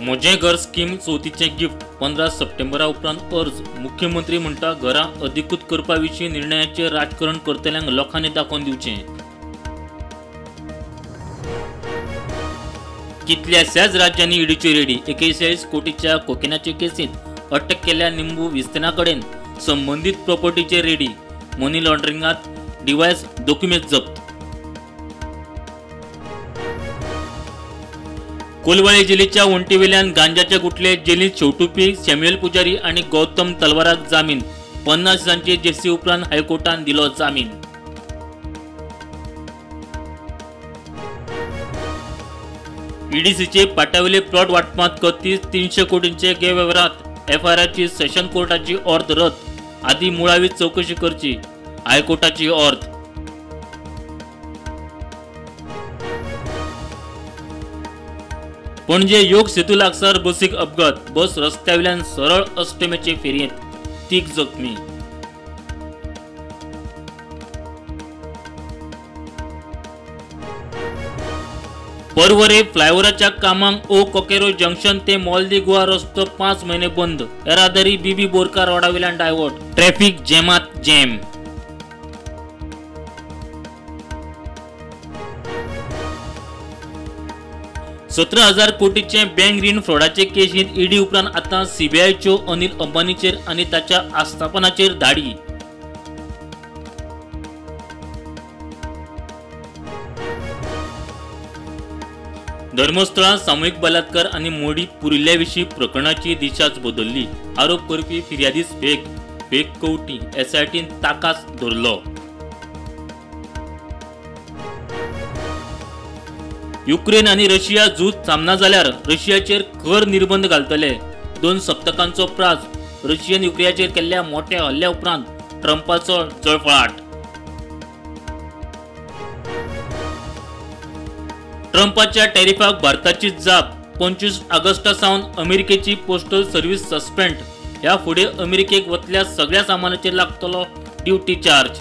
म्हजें घर scheme चवथीचें gift 15 सप्टेंबरा उपरांत अर्ज मुख्यमंत्री म्हणटा घरां अधिकृत करपा विशीं निर्णयाचेर राजकारण करतल्यांक लोकांनी दाखोवन दिवचें। कितल्याशाच राज्यांनी ईडीच्यो रेडी 41 कोटीच्या कोकेनाचे केसींत अटक केल्ल्या निंबू विस्ताना कडेन संबंधीत प्रॉपर्टीचे रेडी, मनी लॉन्ड्रिंगात डिव्हायस डॉक्युमेंट जप्त। कोलवाळे जेलीच्या वंटीवेल्यान गांजाचे गुटले जेलींत शेवटुपी सॅम्युएल पुजारी आणि गौतम तलवाराक जामीन 50 दिसांचे जेसी उपरांत हायकोर्टान दिलो जामीन। ईडीसीचे पाटावले प्लॉट वाटपांत 300 कोटींचे गैरव्यवहारांत एफआयआरची सेशन कोर्टाची ऑर्थ रद्द, आदी मुळावी चौकशी करची हायकोर्टाची ऑर्थ। पणजे योग सेतू लागसार बसीक अपघात, बस रस्त्यावेल्यान सरळ अष्टमेचे फेरयेंत 3 जखमी। परवरे फ्लायओव्हराच्या कामांक ओ कोकेरो जंक्शन ते मोल्दी गोवा रस्तो 5 महिने बंद, येरादारी बीबी बोरकार रोडावेल्यान डायवर्ट, ट्रॅफिक जॅमात जॅम। ₹17,000 कोटीचे बँक रीण फ्रॉडाचे केशींत ईडी उपरांत आतां सीबीआयच्यो अनिल अंबानीचेर आनी ताच्या आस्थापनाचेर धाडी। धर्मस्थळांत सामुहीक बलात्कार आनी मोडी पुरिल्ल्या विशीं प्रकरणाची दिशाच बदल्ली, आरोप करपी फिर्यादीस फेक कवटी, एसआयटीन ताकाच धरलो। युक्रेन आणि रशिया झूज थांबना जाल्यार रशियाचेर खर निर्बंध घालतले, 2 सप्तकांचो प्राझ, रशियन युक्रेनाचेर केल्ल्या मोठ्या हल्ल्या उपरांत ट्रम्पाचो जळफळाट। ट्रम्पाच्या टॅरिफाक भारताची जाप, 25 ऑगस्टा सावन अमेरिकेची पोस्टल सर्व्हिस सस्पेंड, ह्या फुडें अमेरिकेक वतल्या सगळ्या सामानाचेर लागतलो ड्युटी चार्ज।